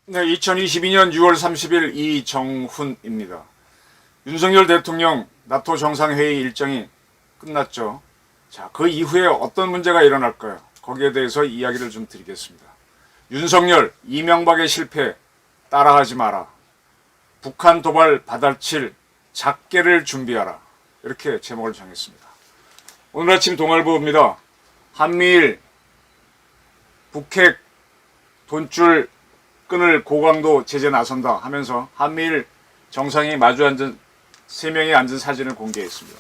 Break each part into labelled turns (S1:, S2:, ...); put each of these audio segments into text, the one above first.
S1: 네, 2022년 6월 30일 이정훈입니다. 윤석열 대통령 나토 정상회의 일정이 끝났죠. 자, 그 이후에 어떤 문제가 일어날까요? 거기에 대해서 이야기를 좀 드리겠습니다. 윤석열, 이명박의 실패 따라하지 마라. 북한 도발 받아칠 작계를 준비하라. 이렇게 제목을 정했습니다. 오늘 아침 동아일보입니다. 한미일 북핵 돈줄 끊을 고강도 제재 나선다 하면서 한미일 정상이 마주 앉은 3명이 앉은 사진을 공개했습니다.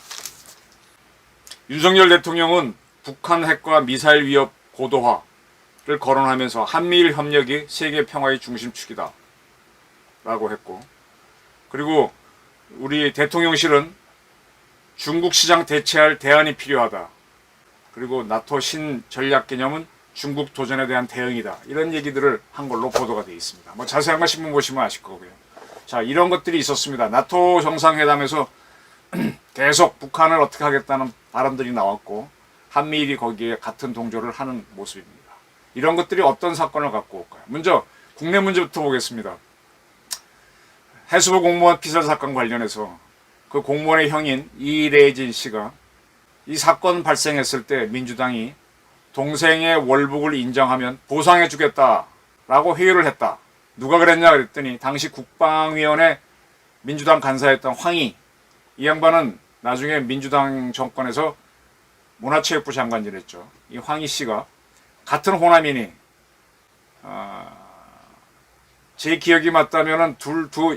S1: 윤석열 대통령은 북한 핵과 미사일 위협 고도화를 거론하면서 한미일 협력이 세계 평화의 중심축이다 라고 했고, 그리고 우리 대통령실은 중국 시장 대체할 대안이 필요하다. 그리고 나토 신전략 개념은 중국 도전에 대한 대응이다. 이런 얘기들을 한 걸로 보도가 되어 있습니다. 뭐 자세한 거 신문 보시면 아실 거고요. 자, 이런 것들이 있었습니다. 나토 정상회담에서 계속 북한을 어떻게 하겠다는 발언들이 나왔고, 한미일이 거기에 같은 동조를 하는 모습입니다. 이런 것들이 어떤 사건을 갖고 올까요? 먼저 국내 문제부터 보겠습니다. 해수부 공무원 피살 사건 관련해서 그 공무원의 형인 이래진 씨가 이 사건 발생했을 때 민주당이 동생의 월북을 인정하면 보상해주겠다라고 회유를 했다. 누가 그랬냐 그랬더니 당시 국방위원회 민주당 간사였던 황희, 이 양반은 나중에 민주당 정권에서 문화체육부 장관을 했죠. 이 황희 씨가 같은 호남인이 제 기억이 맞다면은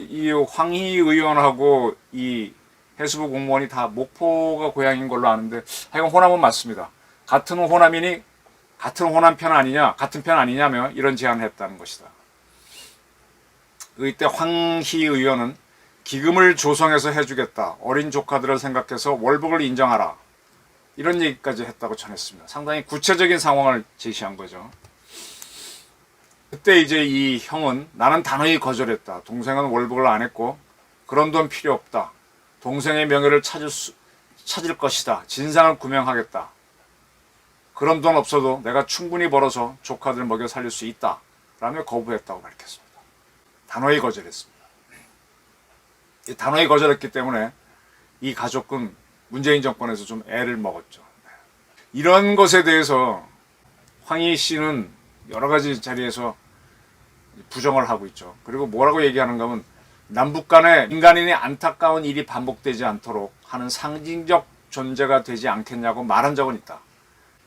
S1: 이 황희 의원하고 이 해수부 공무원이 다 목포가 고향인 걸로 아는데 하여간 호남은 맞습니다. 같은 호남인이 같은 호남 편 아니냐, 같은 편 아니냐며 이런 제안을 했다는 것이다. 이때 황희 의원은 기금을 조성해서 해주겠다. 어린 조카들을 생각해서 월북을 인정하라. 이런 얘기까지 했다고 전했습니다. 상당히 구체적인 상황을 제시한 거죠. 그때 이제 이 형은 나는 단호히 거절했다. 동생은 월북을 안 했고 그런 돈 필요 없다. 동생의 명예를 찾을 것이다. 진상을 규명하겠다. 그런 돈 없어도 내가 충분히 벌어서 조카들 먹여 살릴 수 있다. 라며 거부했다고 밝혔습니다. 단호히 거절했습니다. 단호히 거절했기 때문에 이 가족은 문재인 정권에서 좀 애를 먹었죠. 이런 것에 대해서 황희 씨는 여러 가지 자리에서 부정을 하고 있죠. 그리고 뭐라고 얘기하는가 하면 남북 간에 민간인의 안타까운 일이 반복되지 않도록 하는 상징적 존재가 되지 않겠냐고 말한 적은 있다.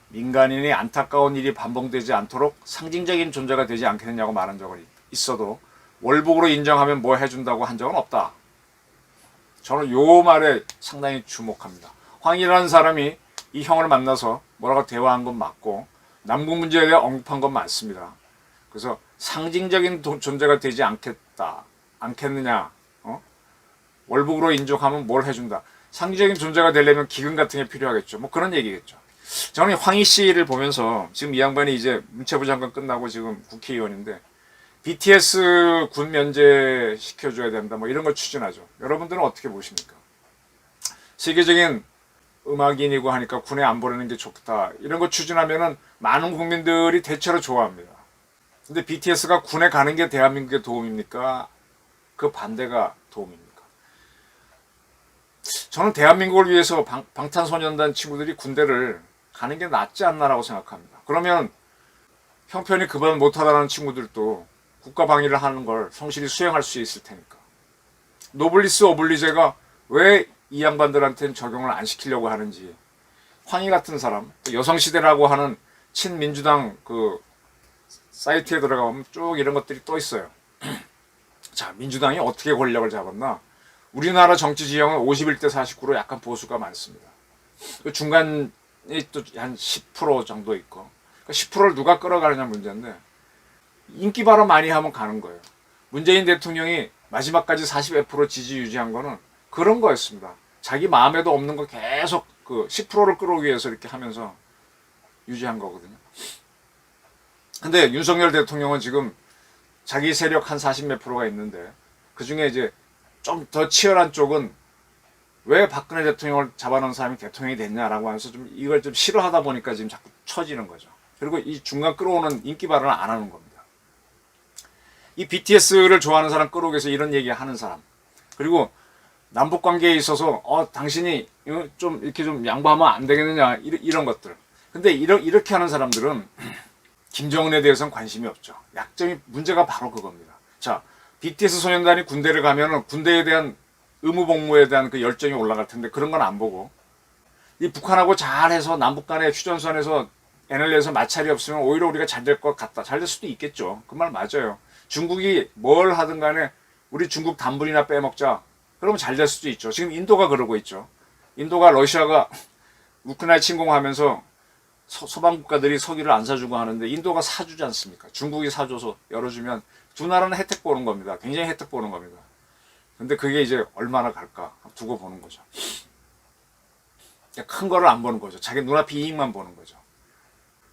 S1: 민간인이 안타까운 일이 반복되지 않도록 상징적인 존재가 되지 않겠냐고 말한 적은 있어도 월북으로 인정하면 뭐 해준다고 한 적은 없다. 저는 요 말에 상당히 주목합니다. 황이라는 사람이 이 형을 만나서 뭐라고 대화한 건 맞고 남북 문제에 대해 언급한 건 맞습니다. 그래서 상징적인 존재가 되지 않겠느냐, 월북으로 인정하면 뭘 해준다. 상징적인 존재가 되려면 기금 같은 게 필요하겠죠. 뭐 그런 얘기겠죠. 저는 황희 씨를 보면서 지금 이 양반이 이제 문체부 장관 끝나고 지금 국회의원인데 BTS 군 면제 시켜줘야 된다. 뭐 이런 걸 추진하죠. 여러분들은 어떻게 보십니까? 세계적인 음악인이고 하니까 군에 안 보내는 게 좋다. 이런 거 추진하면은 많은 국민들이 대체로 좋아합니다. 근데 BTS가 군에 가는 게 대한민국의 도움입니까? 그 반대가 도움입니까? 저는 대한민국을 위해서 방탄소년단 친구들이 군대를 가는 게 낫지 않나라고 생각합니다. 그러면 형편이 그만 못하다는 친구들도 국가 방위를 하는 걸 성실히 수행할 수 있을 테니까. 노블리스 오블리제가 왜 이 양반들한테는 적용을 안 시키려고 하는지. 황희 같은 사람, 여성시대라고 하는 친민주당 그 사이트에 들어가면 쭉 이런 것들이 또 있어요. 자, 민주당이 어떻게 권력을 잡았나? 우리나라 정치 지형은 51대 49로 약간 보수가 많습니다. 그 중간이 또 한 10% 정도 있고, 10%를 누가 끌어가느냐 문제인데, 인기 발언 많이 하면 가는 거예요. 문재인 대통령이 마지막까지 40% 지지 유지한 거는 그런 거였습니다. 자기 마음에도 없는 거 계속 그 10%를 끌어오기 위해서 이렇게 하면서 유지한 거거든요. 근데 윤석열 대통령은 지금 자기 세력 한 40몇 프로가 있는데 그 중에 이제 좀 더 치열한 쪽은 왜 박근혜 대통령을 잡아놓은 사람이 대통령이 됐냐라고 하면서 좀 이걸 좀 싫어하다 보니까 지금 자꾸 처지는 거죠. 그리고 이 중간 끌어오는 인기 발언을 안 하는 겁니다. 이 BTS를 좋아하는 사람 끌어오기 위해서 이런 얘기 하는 사람, 그리고 남북 관계에 있어서 당신이 좀 이렇게 좀 양보하면 안 되겠느냐 이런 것들. 근데 이렇게 하는 사람들은 김정은에 대해서는 관심이 없죠. 약점이 문제가 바로 그겁니다. 자, BTS 소년단이 군대를 가면은 군대에 대한 의무 복무에 대한 그 열정이 올라갈 텐데 그런 건 안 보고 이 북한하고 잘해서 남북 간의 휴전선에서 NLL에서 마찰이 없으면 오히려 우리가 잘 될 것 같다. 잘 될 수도 있겠죠. 그 말 맞아요. 중국이 뭘 하든 간에 우리 중국 단분이나 빼먹자. 그러면 잘 될 수도 있죠. 지금 인도가 그러고 있죠. 인도가 러시아가 우크라이나 침공하면서 서방 국가들이 석유를 안 사주고 하는데 인도가 사주지 않습니까? 중국이 사줘서 열어주면 두 나라는 혜택 보는 겁니다. 굉장히 혜택 보는 겁니다. 근데 그게 이제 얼마나 갈까 두고 보는 거죠. 큰 거를 안 보는 거죠. 자기 눈앞이 이익만 보는 거죠.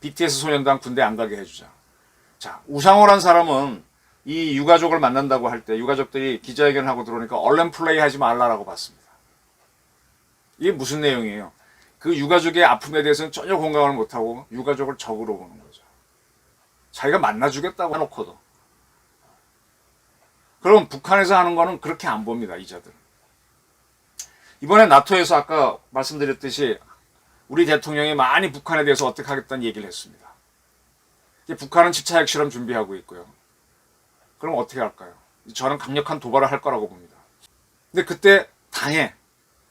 S1: BTS 소년단 군대 안 가게 해주자. 자, 우상호란 사람은 이 유가족을 만난다고 할 때 유가족들이 기자회견을 하고 들어오니까 언론 플레이 하지 말라라고 봤습니다. 이게 무슨 내용이에요? 그 유가족의 아픔에 대해서는 전혀 공감을 못하고 유가족을 적으로 보는 거죠. 자기가 만나주겠다고 해놓고도. 그럼 북한에서 하는 거는 그렇게 안 봅니다. 이자들. 이번에 나토에서 아까 말씀드렸듯이 우리 대통령이 많이 북한에 대해서 어떻게 하겠다는 얘기를 했습니다. 이제 북한은 7차 핵실험 준비하고 있고요. 그럼 어떻게 할까요? 저는 강력한 도발을 할 거라고 봅니다. 근데 그때 당해.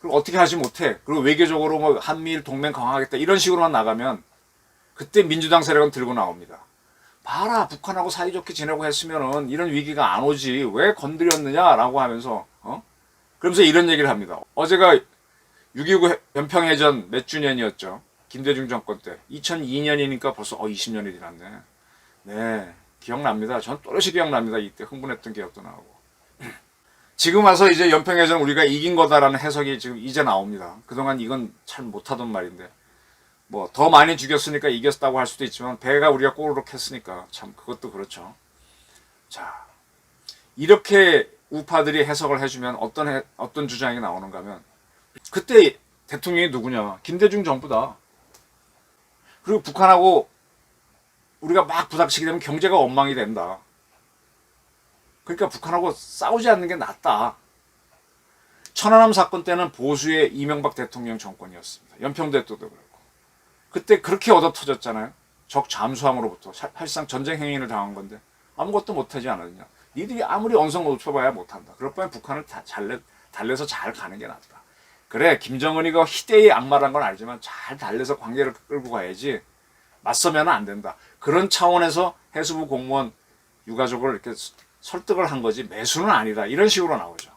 S1: 그리고 어떻게 하지 못해. 그리고 외교적으로 뭐 한미일 동맹 강화하겠다. 이런 식으로만 나가면 그때 민주당 세력은 들고 나옵니다. 봐라, 북한하고 사이좋게 지내고 했으면은 이런 위기가 안 오지. 왜 건드렸느냐라고 하면서, 그러면서 이런 얘기를 합니다. 어제가 6.29 연평해전 몇 주년이었죠. 김대중 정권 때. 2002년이니까 벌써 20년이 지났네. 네, 기억납니다. 전 또렷이 기억납니다. 이때 흥분했던 기억도 나오고. 지금 와서 이제 연평해전 우리가 이긴 거다라는 해석이 지금 이제 나옵니다. 그동안 이건 잘 못하던 말인데. 뭐 더 많이 죽였으니까 이겼다고 할 수도 있지만 배가 우리가 꼬르륵 했으니까 참 그것도 그렇죠. 자, 이렇게 우파들이 해석을 해주면 어떤 주장이 나오는가 하면 그때 대통령이 누구냐? 김대중 정부다. 그리고 북한하고 우리가 막 부닥치게 되면 경제가 엉망이 된다. 그러니까 북한하고 싸우지 않는 게 낫다. 천안함 사건 때는 보수의 이명박 대통령 정권이었습니다. 연평도 때도 그렇고. 그때 그렇게 얻어 터졌잖아요. 적 잠수함으로부터 사실상 전쟁 행위를 당한 건데 아무것도 못하지 않았냐. 니들이 아무리 언성 높여봐야 못한다. 그럴 바에 북한을 달래서 잘 가는 게 낫다. 그래, 김정은이 그 희대의 악마란 건 알지만 잘 달래서 관계를 끌고 가야지 맞서면 안 된다. 그런 차원에서 해수부 공무원 유가족을 이렇게 설득을 한 거지 매수는 아니다. 이런 식으로 나오죠.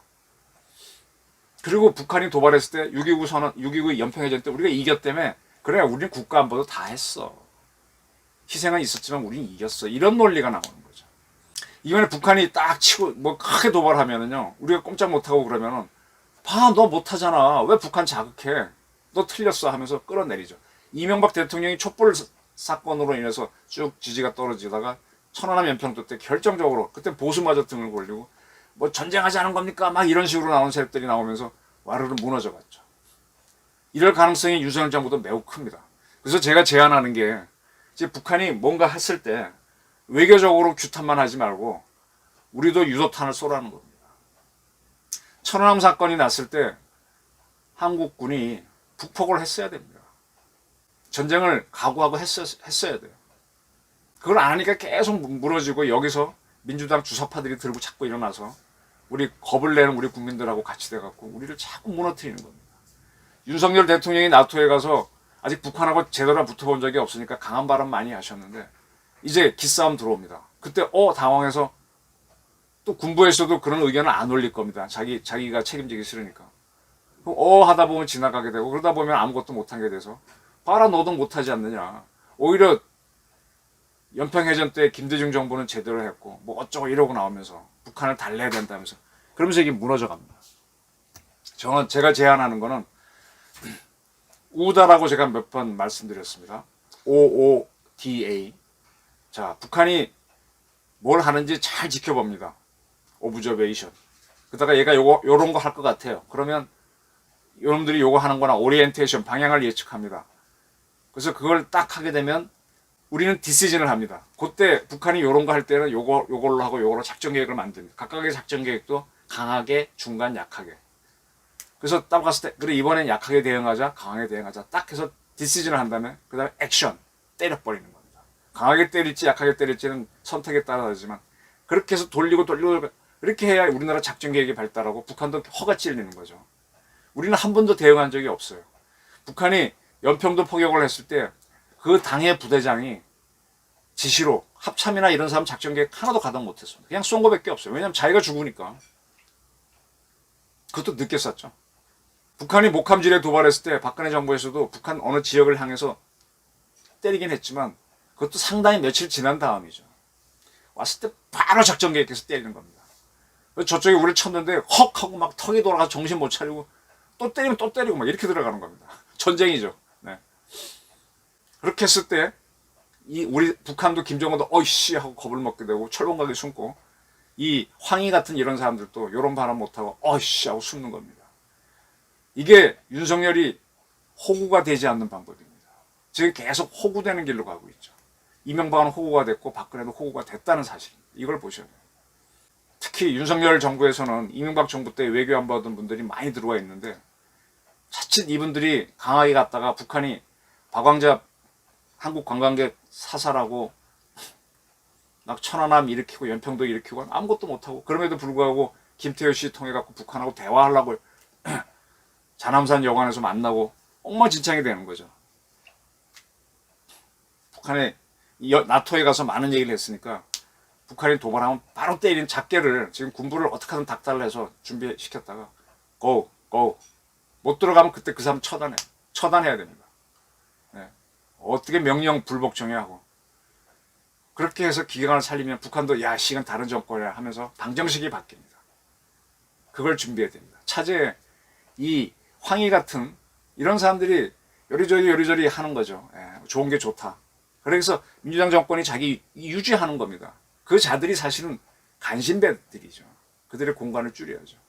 S1: 그리고 북한이 도발했을 때 6.29 연평해전 때 우리가 이겼다며. 그래, 우리는 국가안보도 다 했어. 희생은 있었지만 우리는 이겼어. 이런 논리가 나오는 거죠. 이번에 북한이 딱 치고 뭐 크게 도발하면은요, 우리가 꼼짝 못하고 그러면은 봐, 너 못하잖아. 왜 북한 자극해? 너 틀렸어 하면서 끌어내리죠. 이명박 대통령이 촛불 사건으로 인해서 쭉 지지가 떨어지다가 천안함 연평도 때 결정적으로 그때 보수마저 등을 돌리고 뭐 전쟁하지 않은 겁니까? 막 이런 식으로 나오는 세력들이 나오면서 와르르 무너져갔죠. 이럴 가능성이 윤석열 정부도 매우 큽니다. 그래서 제가 제안하는 게 이제 북한이 뭔가 했을 때 외교적으로 규탄만 하지 말고 우리도 유도탄을 쏘라는 겁니다. 천안함 사건이 났을 때 한국군이 북폭을 했어야 됩니다. 전쟁을 각오하고 했어야 돼요. 그걸 안 하니까 계속 무너지고 여기서 민주당 주사파들이 들고 자꾸 일어나서 우리 겁을 내는 우리 국민들하고 같이 돼갖고 우리를 자꾸 무너뜨리는 겁니다. 윤석열 대통령이 나토에 가서 아직 북한하고 제대로 붙어본 적이 없으니까 강한 발언 많이 하셨는데 이제 기싸움 들어옵니다. 그때 당황해서 또 군부에서도 그런 의견을 안 올릴 겁니다. 자기가 책임지기 싫으니까. 하다 보면 지나가게 되고 그러다 보면 아무것도 못한 게 돼서 봐라, 너도 못하지 않느냐. 오히려 연평해전 때 김대중 정부는 제대로 했고 뭐 어쩌고 이러고 나오면서 북한을 달래야 된다면서 그러면서 이게 무너져 갑니다. 제가 제안하는 거는 우다라고 제가 몇 번 말씀드렸습니다. OODA. 자, 북한이 뭘 하는지 잘 지켜봅니다. 오브저베이션. 그러다가 얘가 요런 거 할 것 같아요. 그러면 여러분들이 요거 하는 거나 오리엔테이션, 방향을 예측합니다. 그래서 그걸 딱 하게 되면 우리는 디시전을 합니다. 그때 북한이 요런 거 할 때는 요걸로 하고 요걸로 작전 계획을 만듭니다. 각각의 작전 계획도 강하게, 중간, 약하게. 그래서 딱 봤을 때, 그래, 이번엔 약하게 대응하자, 강하게 대응하자. 딱 해서 디시전을 한 다음에, 그 다음에 액션, 때려버리는 겁니다. 강하게 때릴지, 약하게 때릴지는 선택에 따라 다르지만, 그렇게 해서 돌리고, 이렇게 해야 우리나라 작전 계획이 발달하고, 북한도 허가 찔리는 거죠. 우리는 한 번도 대응한 적이 없어요. 북한이 연평도 포격을 했을 때, 그 당의 부대장이 지시로 합참이나 이런 사람 작전 계획 하나도 가동 못했습니다. 그냥 쏜 거밖에 없어요. 왜냐하면 자기가 죽으니까. 그것도 늦게 쐈죠. 북한이 목함질에 도발했을 때 박근혜 정부에서도 북한 어느 지역을 향해서 때리긴 했지만 그것도 상당히 며칠 지난 다음이죠. 왔을 때 바로 작전 계획해서 때리는 겁니다. 저쪽에 우리를 쳤는데 헉 하고 막 턱이 돌아가서 정신 못 차리고 또 때리면 또 때리고 막 이렇게 들어가는 겁니다. 전쟁이죠. 네. 그렇게 했을 때 우리 북한도 김정은도 어이씨 하고 겁을 먹게 되고 철봉각이 숨고 이 황희 같은 이런 사람들도 이런 발언 못하고 어이씨 하고 숨는 겁니다. 이게 윤석열이 호구가 되지 않는 방법입니다. 지금 계속 호구되는 길로 가고 있죠. 이명박은 호구가 됐고 박근혜도 호구가 됐다는 사실입니다. 이걸 보셔야 돼요. 특히 윤석열 정부에서는 이명박 정부 때 외교안 받은 분들이 많이 들어와 있는데 자칫 이분들이 강하게 갔다가 북한이 박광자 한국 관광객 사살하고 막 천안함 일으키고 연평도 일으키고 아무것도 못하고 그럼에도 불구하고 김태효 씨 통해 갖고 북한하고 대화하려고 자남산 여관에서 만나고 엉망진창이 되는 거죠. 북한에 나토에 가서 많은 얘기를 했으니까 북한이 도발하면 바로 때리는 작계를 지금 군부를 어떻게든 닥달해서 준비시켰다가 고 못 들어가면 그때 그 사람 처단해야 됩니다. 네. 어떻게 명령 불복종해야 하고 그렇게 해서 기강을 살리면 북한도 야 시간 다른 정권이야 하면서 방정식이 바뀝니다. 그걸 준비해야 됩니다. 차제에 이 황희 같은 이런 사람들이 요리조리 하는 거죠. 좋은 게 좋다. 그래서 민주당 정권이 자기 유지하는 겁니다. 그 자들이 사실은 간신배들이죠. 그들의 공간을 줄여야죠.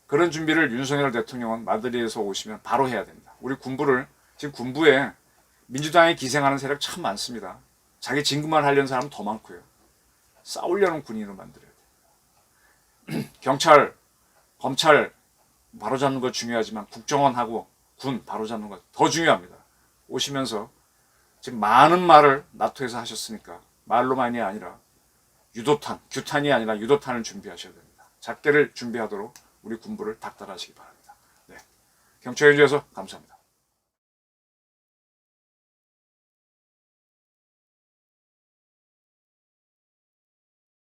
S1: 그런 준비를 윤석열 대통령은 마드리드에서 오시면 바로 해야 됩니다. 우리 군부를 지금 군부에 민주당이 기생하는 세력 참 많습니다. 자기 진급만 하려는 사람은 더 많고요. 싸우려는 군인을 만들어야 돼요. 경찰, 검찰 바로잡는 거 중요하지만 국정원하고 군 바로잡는 거 더 중요합니다. 오시면서 지금 많은 말을 나토에서 하셨으니까 말로만이 아니라 유도탄, 규탄이 아니라 유도탄을 준비하셔야 됩니다. 작게를 준비하도록 우리 군부를 닥달하시기 바랍니다. 네. 경찰연주에서 감사합니다.